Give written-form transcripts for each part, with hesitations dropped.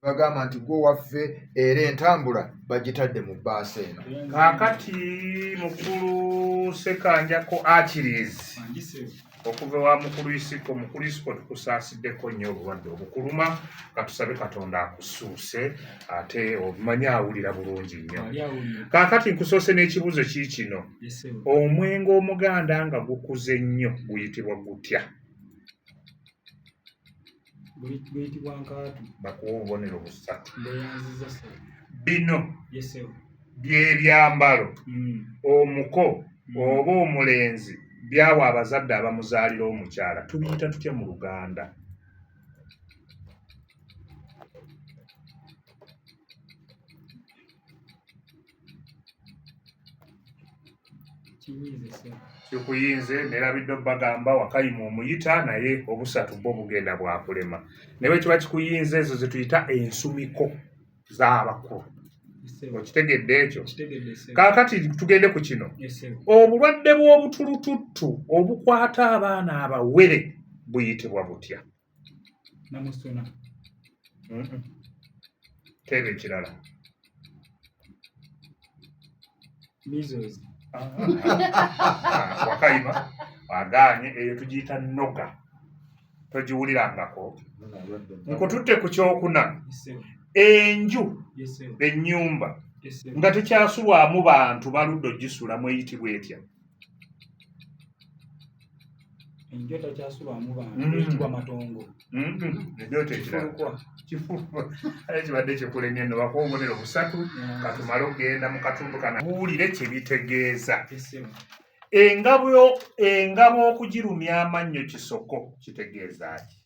bagamba nti gwe waffe era entambula bagitadde mu bbaasa eno. Kaakati mukulu Sekanjako Achilles okuva wa mukulu isiko tukusaasiddeko nnyo obulwadde obukuluma, katusabe Katonda akusuuse ate obumanyi awulira bulungi nnyo. Kaakati nkusoose n'ekibuuzo kiikino, omwenge omuganda nga gukuze nnyo guyitibwa gutya? Bakuwa obubonero busatu. Bino by'ebyambalo omuko oba omulenzi byawa abazadde abamuzaalira omukyala, tubiyita tutya mu Luganda? Kikuyinze nerabidde bagamba wakayima omuyita naye obusatu bwo bugenda bwakulema. Naye kiba kikuyinze ezo ze tuyita ensumiko z'abakulu. Okitegedde ekyo? Kaakati tugende ku kino. Obulwadde bw'obutulututtu obukwata abaana abawere buyitibwa butya? Namusuna. Teeba ekirala. Measles. Wakayima agaanye eyo tugiyita noga. Togiwulirangako. Nkututte ku kyokuna. Enju ennyumba nga tekyasulwamu bantu baludde ogisulamu eyitibwa etya? Enju tekyasulwamu bantu eyitibwa matongo. Ekyoto ekirala kibadde kikulemye nno bakuwa obubonero busatu katumale ogenda mu katundu kana buwulire kye bitegeeza. Engabo okugirumya amannyo kisoko kitegeeza ki?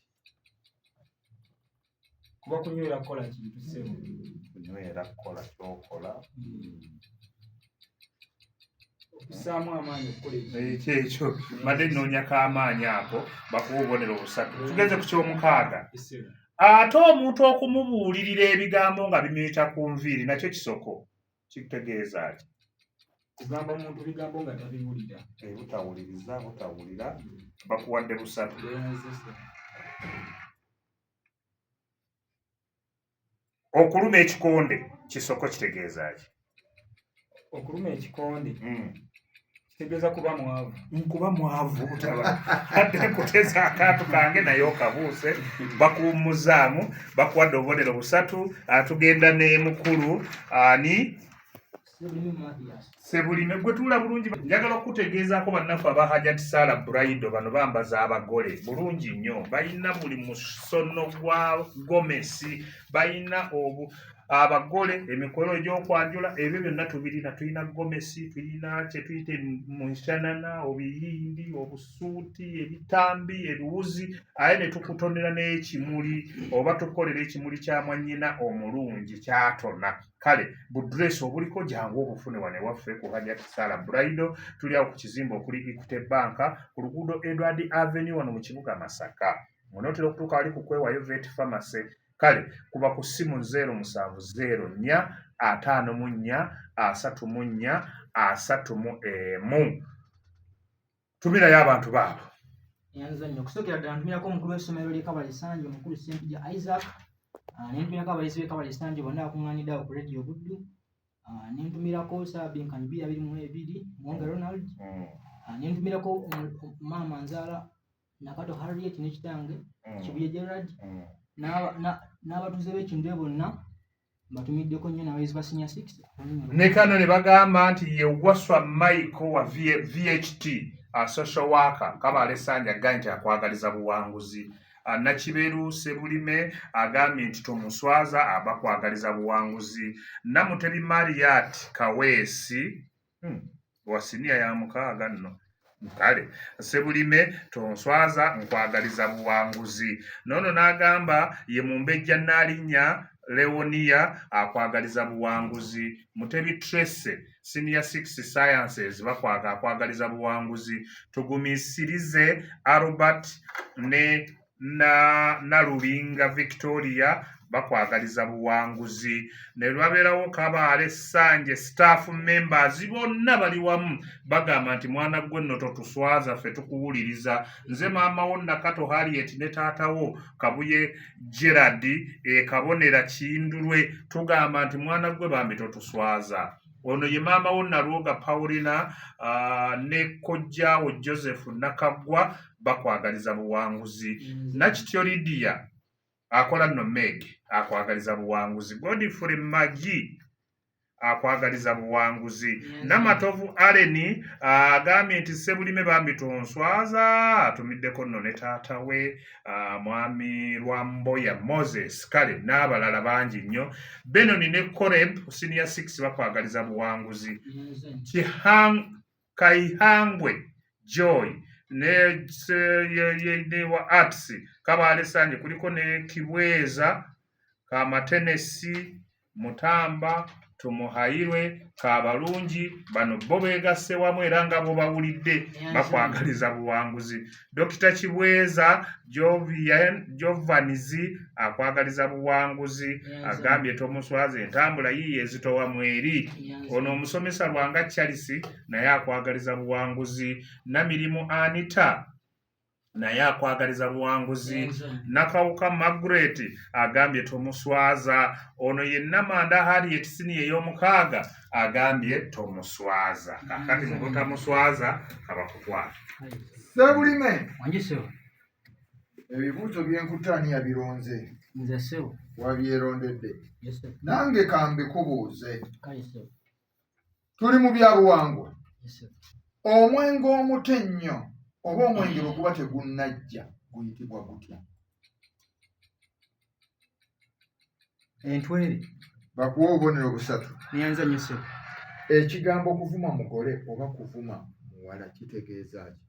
Kuba kunywera kukola kintu ssebo. Kunywera kukola kyokola. Okusaamu amaanyi okukola ekyo madde nnoonya k'amaanyi ako bakuwa obubonero busatu. Tugenze ku ky'omukaaga. Ate omuntu okumubuulirira ebigambo nga bimuyita ku nviiri nakyo kisoko kitegeeza ki? Kugamba omuntu bigambo nga tabiwulira. Butawulira bakuwadde busatu. Okuluma ekikonde kisoko kitegeeza ki? Okuluma ekikonde kitegeeza kuba mwavu. Nkuba mwavu adde nkuteza akantu kange naye okabuuse bakuwummuzaamu bakuwadde obubonero busatu. Tugenda ne mukulu ani Sebulime gwe tuula bulungi. Njagala okutegeezaako bannaffe aba Hajati Sarah Bridal bano bambaza abagole bulungi nnyo. Balina buli musono gwa gomesi, balina abagole emikolo egy'okwanjula ebyo byonna tubirina. Tulina gomesi, tulina kye tuyite mu nshanana, obiyindi, obusuuti, ebitambi, ebiwuzi, aye ne tukutonera n'ekimuli oba tukolera ekimuli kya mwannyina omulungi kyatona. Kale budresi obuliko jangu obufune wane waffe ku Hajati Sarah Bridal. Tuli awo ku kizimbe okuli Equity Bank ku luguudo Edward Avenue wano mu kibuga Masaka. Onootera okutuuka wali ku kwewayo Vet Pharmacy. Kale kuba ku ssimu 0704 54 34 31. Tumirayo abantu baabo. Yanza nnyo okusookera ddala ntumirako omukulu w'essomero ly'e Kabale Sanje omukulu Ssempija Isaac. Nentumirako abayizi b'e Kabale Sanje bonna bakuŋŋaanidde awo ku Radio Buddu. Nentumirako Ssaabinkani 22 Mwonge Ronald. Nentumirako maama Nzaala Nakato Harriet ne kitange Kibuye Gerard. N'abatuuze b'Ekindwe bonna batumiddeko nnyo n'abayizi ba Senior 6. Ne kano ne bagamba nti ye Waswa Michael wa VHT social worker Kabale Sanje agambye nti akwagaliza buwanguzi. Nakiberu Sebulime agambye nti tomuswaza abakwagaliza buwanguzi. Namutebi Mariat Kaweesi wa siniya ya mukaaga nno. Kale Sebulime tonswaza nkwagaliza buwanguzi. Nono n'agamba ye Mumbejja Nnalinnya Leonia akwagaliza buwanguzi. Mutebi Trace Senior 6 Sciences akwagaliza buwanguzi. Tugumisirize Albert ne Nalubinga Victoria bakwagaliza buwanguzi. Ne lwabeerawo Kabaale Sanje staff members bonna bali wamu bagamba nti mwana gwe nno totuswaza ffe tukuwuliriza. Nze maama wo Nakato Harriet ne taatawo Kabuye Gerard Kabonera Kindulwe tugamba nti mwana gwe bambi totuswaza. Ono ye maama wo Nalwoga Paulina ne kojjaawo Joseph Nakagwa bakwagaliza buwanguzi. Nakityo Lydia akola nno Meg akwagaliza buwanguzi. Godfrey Magi akwagaliza buwanguzi. Namatovu Aleni agambye nti Sebulime bambi tonswaza atumiddeko nno ne taata we mwami Lwamboya Moses kale n'abalala bangi nnyo. Benoni ne Koreb senior 6 bakwagaliza buwanguzi. Kaihangwe Joy ne wa Arts Kabaale Sanje kuliko ne Kibweza Kamatenesi Mutamba Tumuhayirwe Kabalungi bano bo beegasse wamu era nga bo bawulidde bakwagaliza buwanguzi. Dr. Kibweza Jovanizi akwagaliza buwanguzi agambye tomuswaza entambula yiye ezitowa mweri. Ono omusomesa Lwanga Charles naye akwagaliza buwanguzi. Namirimu Anita naye akwagaliza buwanguzi. Nakawuka Margaret agambye tomuswaza. Ono ye Namanda Harriet Sini ey'omukaaga agambye tomuswaza. Kakati mu botamuswaza kabakutwala. Sebulime Wanjisewo. Ebibuuzo byenkutaani yabironze. Nze sewo. Wabyerondedde. Yes sir. Nange kambikubuuze. Kale sewo. Tuli mu byabuwangwa. Yes sir. Omwenge omuto ennyo oba omwenge bwe guba tegunnajja guyitibwa gutya? Entwere. Bakuwa obubonero busatu. Niyanza nnyo sewo. Ekigambo okuvuma mugole oba kuvuma muwala kitegeeza ki?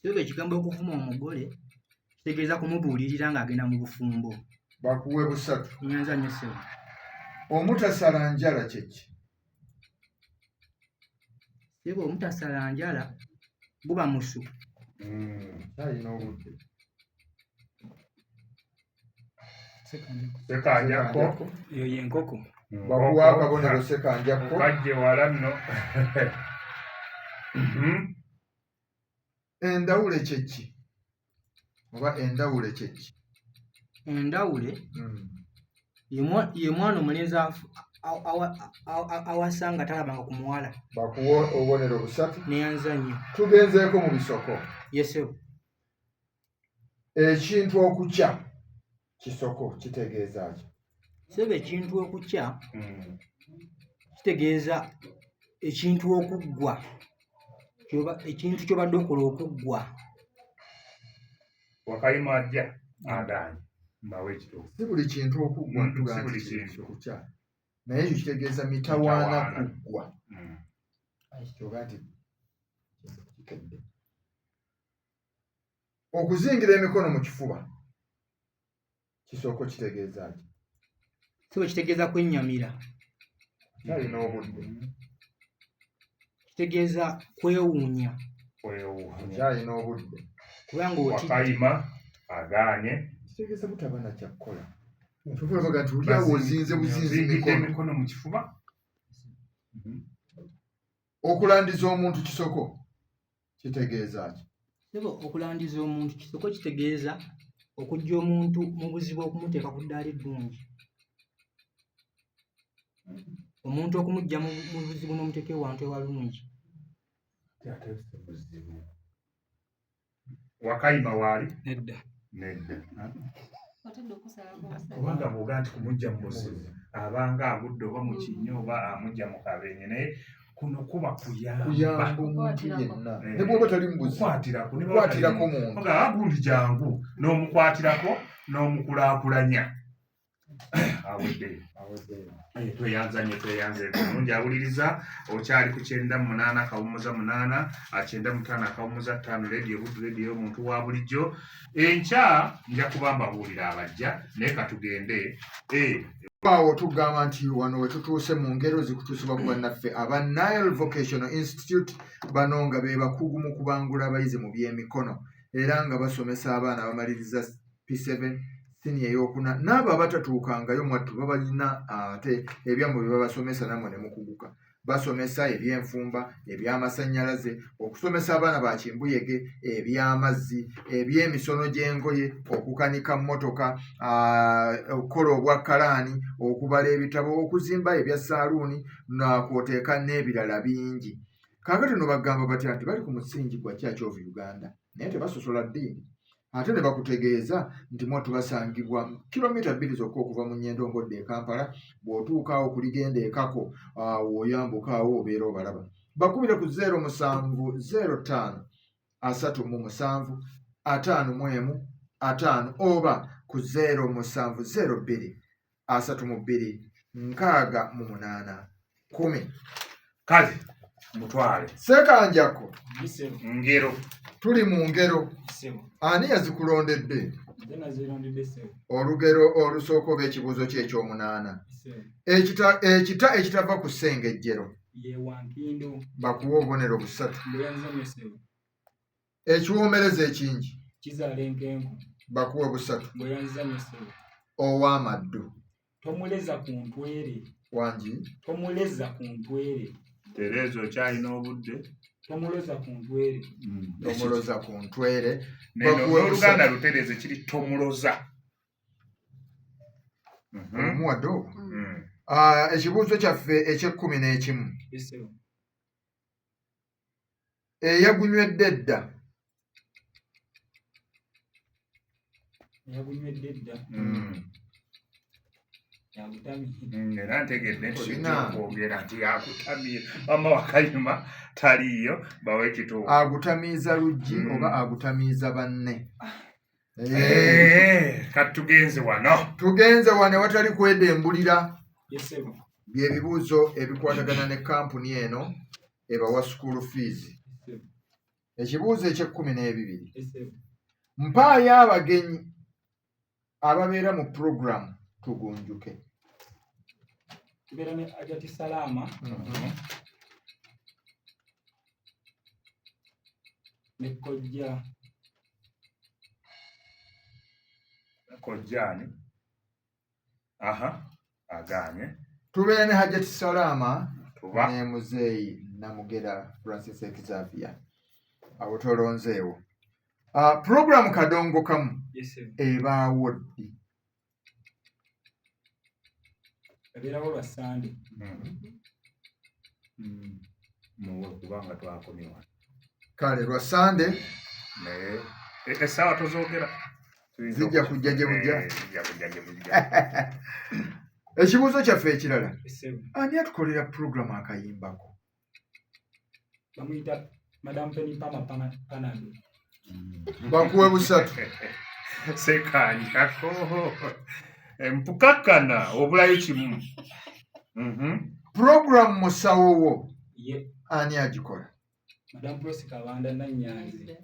Sewo ekigambo okuvuma omugole kitegeeza kumubuulirira ng'agenda mu bufumbo. Bakuwe busatu. Niyanza nnyo sewo. Omutasala njala kye ki? Sewo omutasala njala guba musu. Alina obudde. Sekanjako Eyo y'enkoko. Bakuwa akabonero sekanjako. Kajje wala nno. Endawule kye ki? Oba endawule kye ki? Endawule ye mwana omulenzi awasa nga talabanga ku muwala. Bakuwa obubonero busatu. Niyanza nnyo. Tugenzeeko mu bisoko. Yesewo. Ekintu okukya kisoko kitegeeza ki? Sewo ekintu okukya kitegeeza ekintu okuggwa. Ekintu ky'obadde okola okuggwa. Wakayima ajja agaanye mbawe ekituufu. Si buli kintu okuggwa Si buli kintu. kukya. Naye ekyo kitegeeza mitawaana kuggwa. Kyoga nti kikedde. Okuzingira emikono mu kifuba kisoko kitegeeza ki? Sewo kitegeeza kwennyamira. Talina obudde. Kitegeeza kwewuunya. Talina obudde. Kubanga Wakayima agaanye. Kitegeeza butaba na kyakkola. Tukola baga nti oli awo ozinze buzinze emikono mu kifuba. Okulandiza omuntu kisoko kitegeeza ki? Sewo okulandiza omuntu kisoko kitegeeza okuggya omuntu mu buzibu okumuteeka ku ddaala eddungi. Omuntu okumuggya mu buzibu n'omuteeka ewantu ewalungi. Wakayima waali? Nedda. Nedda. Kubanga bw'ogaa nti kumujja mu buzibu abanga agudde oba mu kinnya oba amujja mu kabenje naye kuno kuba Kuyamba omuntu yenna. Ne bw'oba tali mu buzibu. Kukwatirako muntu. Oga agundi jangu n'omukwatirako n'omukulaakulanya. Aweddeyo. Tweyanza nnyo tweyanzeeko. Mulungi awuliriza okyali ku 98 kawumuza 8 95 kawumuza 5 radio Buddu radio omuntu wa bulijjo. Enkya nja kuba mbabuulira abajja naye katugende. Awo tugamba nti wano we tutuuse mu ngero zikutuusibwa ku bannaffe aba Nile Vocational Institute bano nga be bakugu mu kubangula abayizi mu by'emikono era nga basomesa abaana abamaliriza P7 siniya eyokuna n'abo abatatuukangayo mwattu babalina ate ebyamwe bye babasomesa nammwe ne mukuguka basomesa ebyenfumba ebyamasannyalaze okusomesa abaana ba kimbuyege ebyamazzi ebyemisono gy'engoye okukanika mmotoka okukola obwakkalaani okubala ebitabo okuzimba ebya saaluuni nakwoteeka n'ebirala bingi kaakati no bagamba batya nti bali ku musingi gwa Church of Uganda naye tebasosola ddiini ate ne bakutegeeza nti mwattu basangibwa kilomita 2 zokka okuva mu Nnyendo ng'odda e Kampala bw'otuukaawo kuligenda ekako oyambukaawo obeera obalaba bakubire ku 0705 37 51 5 oba ku 0702 32 68 10 kale mutwale Ssekanjako Gisebo. ngero tuli mu ngero Gisebo. ani yazikulondedde Nze nazirondedde ssebo. olugero olusooka oba ekibuuzo kye eky'omunaana Gisebo. ekita ekitava ku ssengejjero Ye Wankindo. bakuwa obubonero busatu Mbe yanzamye ssebo. ekiwoomereza ekingi Kizaala enkenku. bakuwa busatu Mbe yanzamye ssebo. ow'amaddu Tomuleza ku ntwere. wangi Tomuleza ku ntwere. tereezo kyalina obudde Tomuleza ku ntwere. tomuloza ku ntwere n'oluganda lutereeze kiri tomuloza omuwadde obwo ekibuuzo kyaffe eky'11 Gisebo. eyagunywedde edda Yagunywedde edda. Yagutamye. era ntegedde nti Olina. kijja okwogera nti yakutamye mama wakayuma taliiyo bawe ekituufu agutamiiza luggi oba agutamiiza banne kati tugenze wano tugenze wane watali kwedembulira Gisebo. by'ebibuuzo ebikwatagana ne kampuni eno ebawa school fees Gisebo. ekibuuzo eky'12 Gisebo. mpaayo abagenyi ababeera mu puroguramu tugunjuke Tubeera ne Ajati Salama ne Kojja. kojjaani agaanye tubeera ne Hajati Salama tuba ne muzeeyi Namugera Francis Xavier abo tolonzeewo puroguramu kadongo kamu Gisebo. ebaawo ddi Abeerawo lwa Sande. muwe kubanga twakomyewa kale lwa sande naye essaawa tozoogera Zijja kujja gye bujja. zijja kujja gye bujja ekibuuzo kyaffe ekirala Gisebo. ani atukolera puroguramu akayimbako Bamuyita Madam Penny Pama Panado. bakuwe busatu sekanjako empukakana obulayo kimu puroguramu musawowo Ye ani agikola Madam Prosi Kabanda Nanyanzi.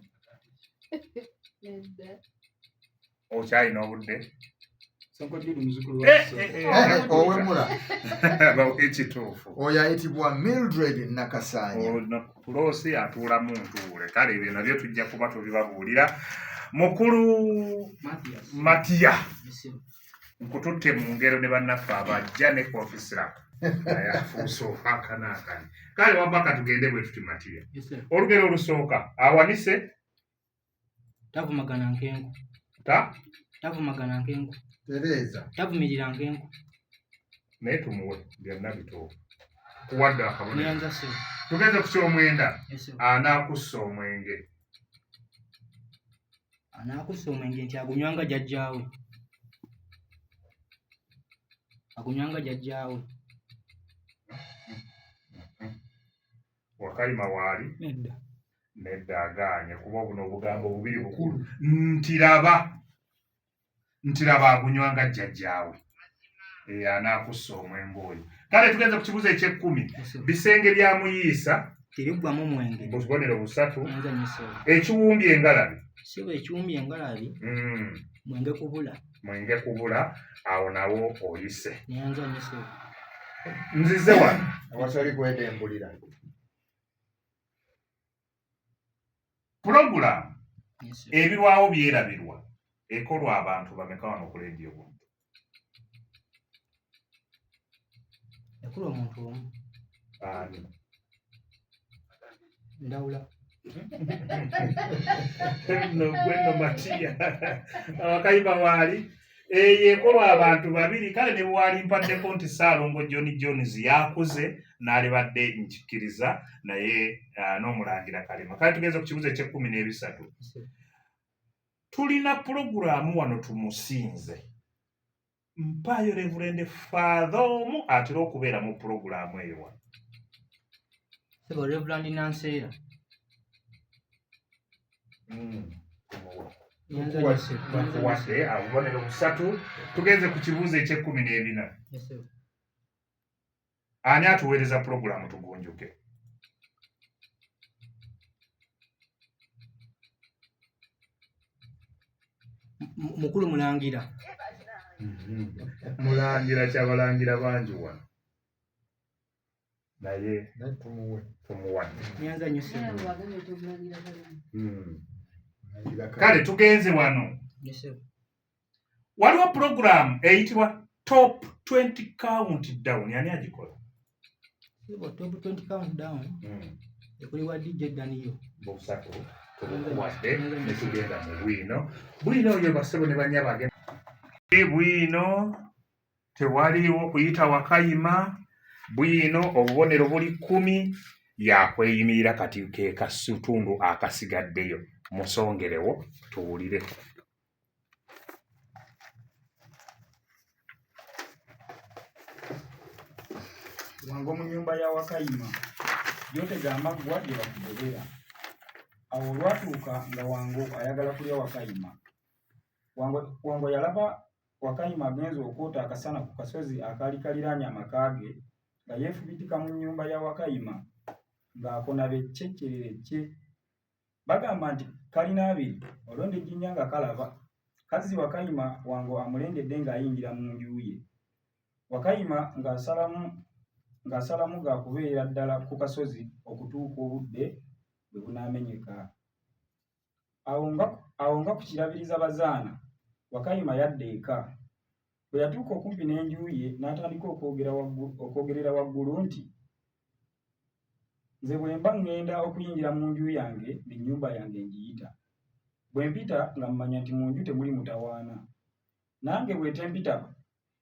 okyalina obudde Sonko Judy muzukulu wa Gisebo. owemula bawe ekituufu oyo ayitibwa Mildred Nakasaanya puloosi atuula mu ntuule kale ebyo nabyo tujja kuba tubibabuulira mukulu Mathias. matiya Gisebo. nkututte mu ngero ne bannaffe abajja ne koofisira naye afuuse ofakanaakani kale wabaka tugende bwe tuti matiya Gisebo. olugero olusooka awanise Tavumagana nkenku. Tavumagana nkenku. tereeza Tavumirira nkenku. naye tumuwe byonna bituufu kuwadde akabonero Neyanza ssebo. tugenze ku kyomwenda Gisebo. anaakussa omwenge Anaakussa omwenge nti agunywanga jjajjaawe. Agunywanga jjajjaawe. wakayima waali Nedda. nedda agaanye kuba buno obugambo bubiri bukulu ntiraba agunywanga jjajjaawe anaakussa omwenge oyo kale tugenze ku kibuuzo eky'ekkumi Gisebo. bisenge bya muyiisa Teriggwamu mwenge. bubonero busatu Neyanza nnyo ssebo. ekiwumbye engalabi Ssebo ekiwumya engalabi mwenge kubula. mwenge kubula awo nawo oyise Neyanza nnyo ssebo. nzize wano awatali kwedembulira pulogulaamu Gisebo. ebirwawo byerabirwa ekolwa abantu bameka wano ku leediyo Buddu? Ekolwa omuntu omu. Ani? Ndawula. Gweno Matiya Awakayima waali eyo ekolwa abantu babiri, kale ne bwali mpaddeko nti Ssaalongo John Jones yakuze n'alibadde nkikkiriza naye n'Omulangira Kalema. Kale tugeze ku kibuzo eky'13. Tulina pulogulaamu wano tumusinze. Mpaayo Reverend Father omu atera okubeera mu pulogulaamu eyo wano. Sebo Reverend Nanseera. Bakuwadde obubonero 3. Tugenze ku kibuuzo eky'14. Ani atuweereza pulogulaamu tugunjuke? Mukulu Mulangira. Mulangira Kyabalangira bangi wano. Naye tumuwadde. Nyanza nnyo Sebo. Kale tugenze wano. Waliwo pulogulaamu eyitibwa Top 20 Countdown. Ani agikola? Sebo Top 20 Countdown. Ekolebwa DJ Daniyo. Busatu tubuwadde ne tugenda mu bwino. Bwino oyo basebo ne banya bagenda. Bwino tewaliwo kuyita Wakayima. Bwino obubonero buli 10 yakweyimirira kati ke kasutundu akasigaddeyo. Musongerewo tuwulire. Wango mu nnyumba ya Wakayima gyotega amaggwa gye bakugobera. Awo olwatuuka nga Wango ayagala kulya Wakayima. Wango yalaba Wakayima agenza okwota akasana ku kasozi akaali kaliraanye amaka ge nga yeefubitika mu nnyumba ya Wakayima ng'akona beccekkerere. Bagamba nti kalina abiri olonde ejjinja nga kalaba. Kazzi Wakayima Wango amulendedde ng'ayingira mu nju ye. Wakayima ng'asalamu ga kubeera ddala ku kasozi okutuuka obudde bwe bunaamenyeka. Awo nga ku kirabiriza bazaana, Wakayima yadda eka. Bwe yatuuka okumpi n'enju ye n'atandika okwogerera waggulu nti, nze bwe mba ŋŋenda okuyingira mu nju yange ennyumba yange ngiyita. Bwe mpita nga mmanya nti mu nju temuli mutawaana. Nange bwe tempita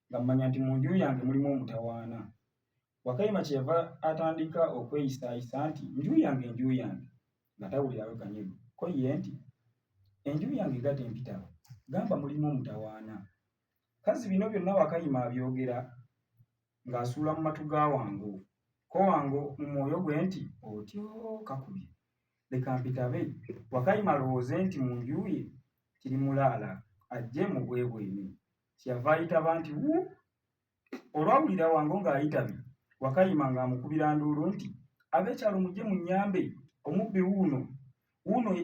nga mmanya nti mu nju yange mulimu omutawaana. Wakayima kyeyava atandika okweyisaayisa nti enju yange nga tawulirayo kanyego. Ko ye nti enju yange ga tempita gamba mulimu omutawaana. Kazzi bino byonna Wakayima abyogera ng'asuula mu matu ga Wango. Ko Wango mu mwoyo gwe nti otyo kakubye leka mpitabe. Wakayima alowooze nti mu nju ye kiri mulaala ajje mu bwebwene. Kyeyava ayitaba nti wu. Olwawulira Wango ng'ayitabye, Wakayima ng'amukubira nduulu nti ab'ekyalo mujje mu nnyambe, omubbi wuuno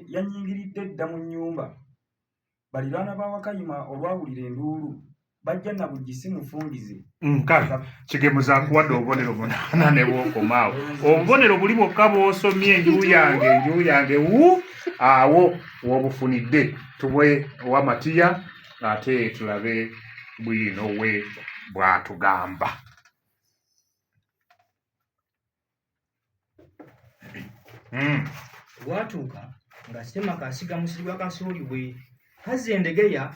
yannyingiridde dda mu nnyumba. Baliraana ba Wakayima olwawulira enduulu bajja na bugisi mufungize. Kale kigemuza nkuwadde obubonero 8 ne bwokomaawo. Obubonero buli bwokka bw'osomye enju yange wu awo w'obufunidde. Tubwe wa Matiya ate tulabe Bwino we bw'atugamba. Bwatuuka nga Ssemaka asiga musiri gwa kasooli bwe. Kazzi endegeya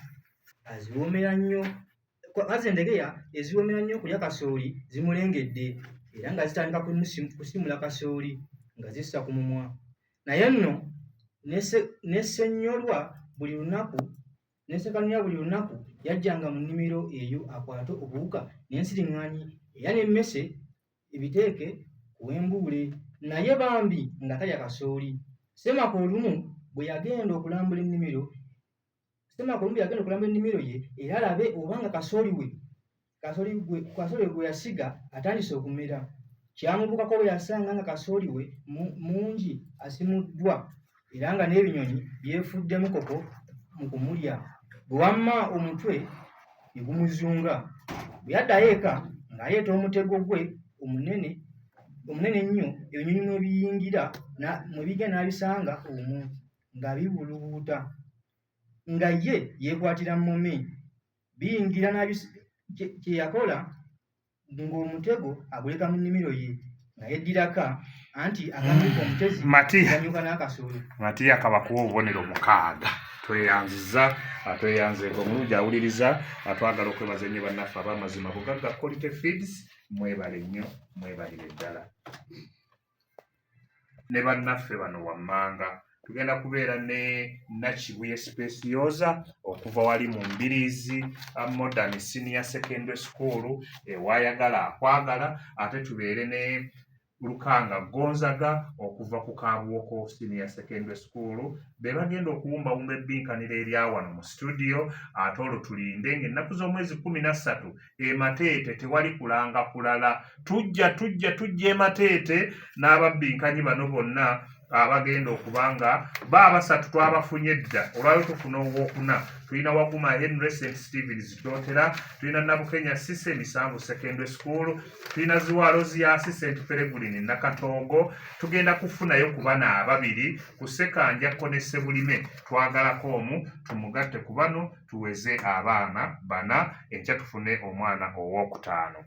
eziwoomera nnyo okulya kasooli zimulengedde era nga zitandika kusimula kasooli nga zissa ku mumwa. Naye nno n'essekannya buli lunaku yajjanga mu nnimiro eyo akwate obuwuka n'ensiriŋŋanyi era n'emmese ebiteeke ku w'embuule, naye bambi nga talya kasooli. Ssemaka olumu bwe yagenda okulambula ennimiro ye era alabe obanga kasooli gwe yasiga atandise okumera. Kyamubukako bwe yasanga nga kasooli we mungi asimuddwa era nga n'ebinyonyi byefuddemu koko mu kumulya. Bwe wamma omutwe ne gumuzunga. Bwe yaddayo eka ng'aleeta omutego gwe omunene ennyo, ebinyonyi mwe bigenda n'abisanga omwo nga bibulubuuta. nga ye yeekwatira mmume biyingira kye yakola ng'omutego aguleka mu nnimiro ye nga yeddiraka anti akamyuka omutezi ganyuka n'akasoolo. Matiya kabakuwa obubonero 6 tweyanzeeko omulungi awuliriza atwagala okwebaza ennyo bannaffe ab'amazima bugagga Quality Feeds mwebale nnyo mwebalire ddala ne bannaffe bano wammanga tugenda kubeera ne Nakibuye Specioza okuva wali mu Mbiriizi Modern Senior Secondary School ewayagala akwagala ate tubeere ne Lukanga Gonzaga okuva ku Kabuwoko Senior Secondary School be bagenda okuwumbawumba ebbinkaniro erya wano mu studio ate olwo tulinde ng'ennaku z'omwezi 13 Mateete tewali kulanga kulala tujja e Mateete n'ababbinkanyi bano bonna abagenda okubanga basatu twabafunye dda olwayo tufuna owokuna tulina Waguma Henry St. Stevens Kyotera tulina Nabukenya Sise Misanvu Secondary School tulina Ziwaloziasi St. Peregrine Nakatogo tugenda kufunayo ku bana 2 ku Sekanjako ne Sebulime twagalako omu tumugatte ku bano tuweze abaana 4 enkya tufune omwana owokutaano.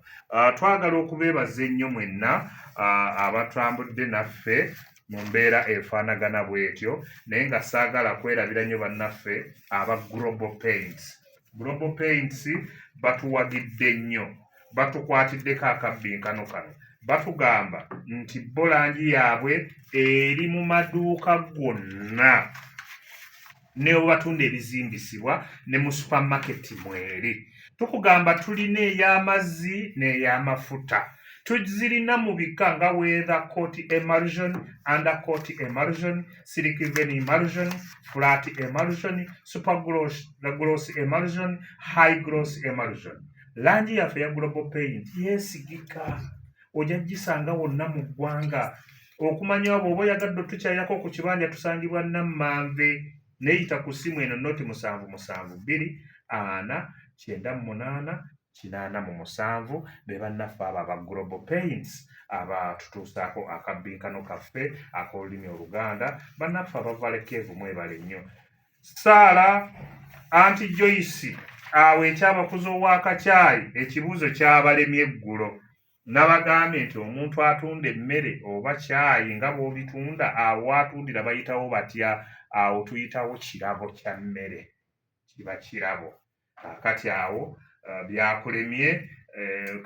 Twagala okubeebaza ennyo mwenna abatambudde naffe mu mbeera efaanagana bw'etyo naye nga saagala kwerabira nnyo bannaffe aba Global Paints. Global Paints batuwagidde nnyo batukwatiddeko akabbinkano kano batugamba nti bo langi yaabwe eri mu maduuka gonna ne batunda ebizimbisibwa ne mu supermarket mweri. Tukugamba tulina ey'amazzi n'ey'amafuta tuzirina mu bika nga weather coat emulsion, undercoat emulsion, silk vein emulsion, flat emulsion, super gloss emulsion, high gloss emulsion. Langi yaffe ya Global Paint yeesigika ojja gisanga wonna mu ggwanga okumanya abo oba oyagadde tukyayako ku kibanja tusangibwa Nammanve neyita ku ssimu eno noti 772 4 98 87 be bannaffe abo aba Global Paints abatutuusaako akabbinkano kaffe ak'olulimi Oluganda bannaffe abavalekeevu mwebale nnyo. Saara Anti Joyce awo ekyabakuza ow'akacaayi ekibuuzo kyabalemye eggulo nabagambye nti omuntu atunda emmere oba caayi nga bw'obitunda awo atundira bayitawo batya awo tuyitawo kirabo kya mmere kiba kirabo kati awo byakulemye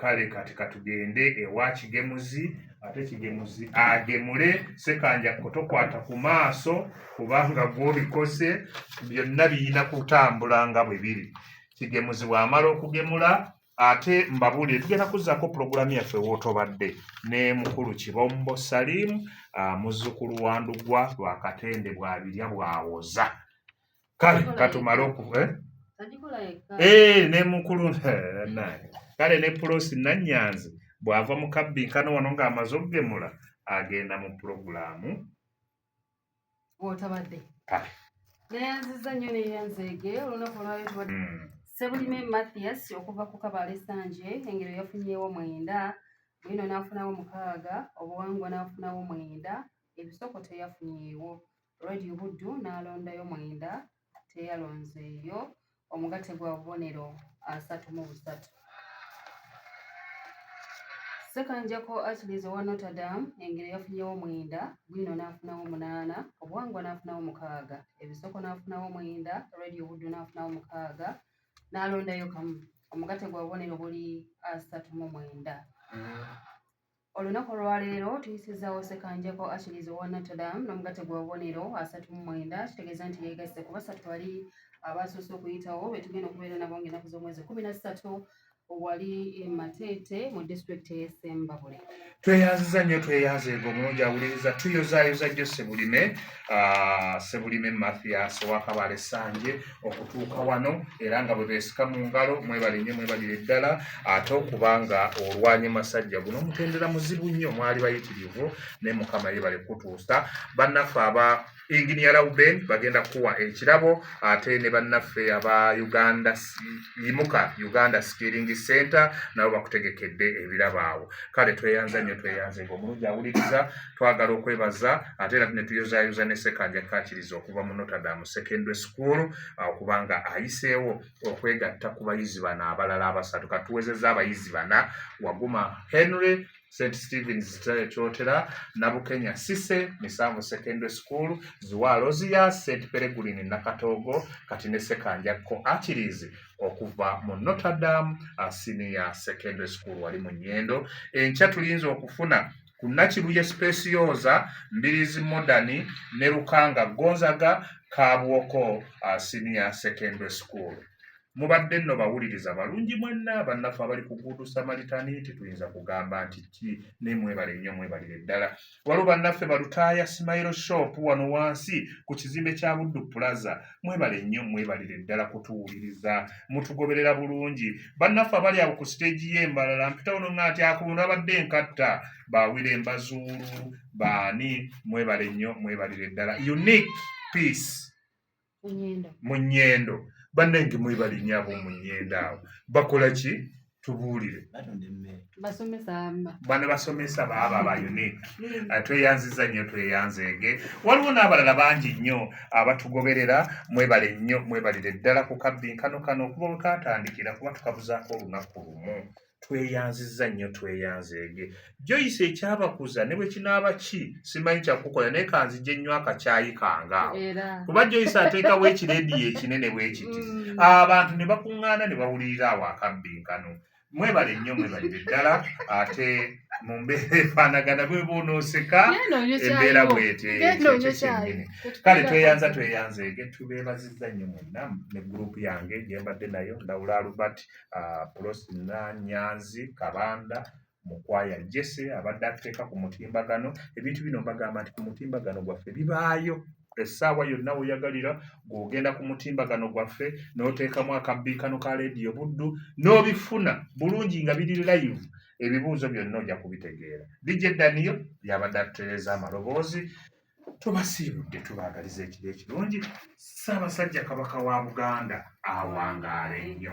kale kati katugende ewa Kigemuzi ate Kigemuzi agemule Sekanja kotokwata ku maaso kubanga gw'obikose byonna biyina kutambula nga bwe biri. Kigemuzi bw'amala okugemula ate mbabulire tugenda kuzzaako pulogulaamu yaffe wootobadde ne mukulu Kibombo Salimu muzzukulu wa Ndugwa Lwakatende bw'abirya bw'awoza. Kale katumale ne mukulu kale ne Pulosi Nannyanzi bw'ava mu kabbinkano wano ng'amaze okugemula agenda mu pulogulaamu wotabadde neyanziza nnyo neyanzeege olunaku olwayo tubadde Sebulime Mathias okuva ku Kabale Sanje engero yafunyeewo 9 bwino n'afunawo 6 obuwangwa n'afunawo 9 ebisoko teyafunyeewo Radio Buddu n'alondayo 9 teyalonzeeyo omugatte gwa bubonero 33. Sekanjako Achilles owa Notre Dame engero yafunyeewo 9 bwino n'afunawo 8 obuwangwa n'afunawo 6 ebisoko n'afunawo 9 Radio Buddu n'afunawo 6 n'alondayo kamu omugatte gwa bubonero buli 39. Olunaku olwaleero tuyisizaawo Sekanjako Achilles owa Notre Dame n'omugatte gwa bubonero 39 kitegeeza nti yeegasse ku basatu wali abasoose okuyitawo betugenda okubeera nabo ng'ennaku z'omwezi 13 wali Mateete mu disitulikiti y'e Sembabule. Tweyanziza nnyo tweyanzeego omulungi awuliriza tuyozaayoza nnyo Sebulime Mathias owa Kabale Sanje okutuuka wano era nga bwe beesika mu ngalo mwebale nnyo mwebalire ddala ate okubanga olwanye masajja guno omutendera muzibu nnyo mwali bayitirivu ne Mukama yeebale kutuusa bannaffe aba Engineer Reuben bagenda kuwa ekirabo ate ne bannaffe aba Uganda Uganda Skilling Center nabo bakutegekedde ebirabaawo. Kale tweyanza nnyo omulungi awuliriza, twagala okwebaza ate era ne tuyozaayoza ne Ssekanja Kaakiriza okuva mu Notre Dame Secondary School okubanga ayiseewo okwegatta ku bayizi bano abalala abasatu. Katuwezezza abayizi bana Waguma Henry St. Stephen's Kyotera, Nabukenya Sise, Misanvu Secondary School, Zuwalozia, St. Peregrine Nakatogo, kati ne Ssekanja Kaakiriza okuva mu Notre Dame Senior Secondary School wali mu Nnyendo. Enkya tulinza okufuna ku Nakibuye Specioza, Mbirizi Modani ne Lukanga Gonzaga Kabwoko Senior Secondary School. Mubadde nno bawuliriza balungi mwenna bannaffe abali ku Good Samaritan, tetuyinza kugamba nti ki ne mwebale nnyo mwebalire ddala. Waliwo bannaffe Balutaaya Smile Shop wano wansi ku kizimbe kya Buddu Plaza, mwebale nnyo mwebalire ddala kutuwuliriza, mutugoberera bulungi. Bannaffe abali awo ku stage y'embalala mpita ono ng'ati akubuna abadde enkatta Bawire Embazuulu baani, mwebale nnyo mwebalire ddala. Unique Peace mu Nnyendo, bannange mwebale nnyo ab'omu Nnyendo awo bakola ki? Tubuulire. Bano basomesa baaba ba Unique. Tweyanziza nnyo tweyanzeege. Waliwo n'abalala bangi nnyo abatugoberera, mwebale nnyo mwebalire ddala ku kabbinkano kano okuba bwe kaatandikira kuba tukabuzaako olunaku lumu. Tweyanziza nnyo tweyanzeege. Joyce ekyabakuza ne bwe kinaaba ki simanyi kyakukola naye kanzijja ennyo akacaayi kange awo. Kuba Joyce ateekawo ekirediyo ekinene bwe kiti. Abantu ne bakuŋŋaana ne bawulirira awo akabbinkano. Mwebale nnyo mwebalire ddala ate mu mbeera efaanagana bwe boonooseka embeera bw'ete kyennyini. Kale tweyanza tweyanzeege, tubeebazizza nnyo mwenna ne gurupu yange gye mbadde nayo Ndawula Albert, Prosina Nyanzi, Kabanda, Mukwaya Jesse abadde atuteeka ku mutimbagano. Ebintu bino mbagamba nti ku mutimbagano gwaffe bibaayo. Essaawa yonna weyagalira gw'ogenda ku mutimbagano gwaffe n'oteekamu akabbinkano ka leediyo Buddu n'obifuna bulungi nga biri live. Ebibuuzo byonna ojja kubitegeera. DJ Daniel yabadde atutereeza amaloboozi. Tubasiibudde tubaagaliza ekiro ekirungi. Ssaabasajja Kabaka wa Buganda awangaale nnyo.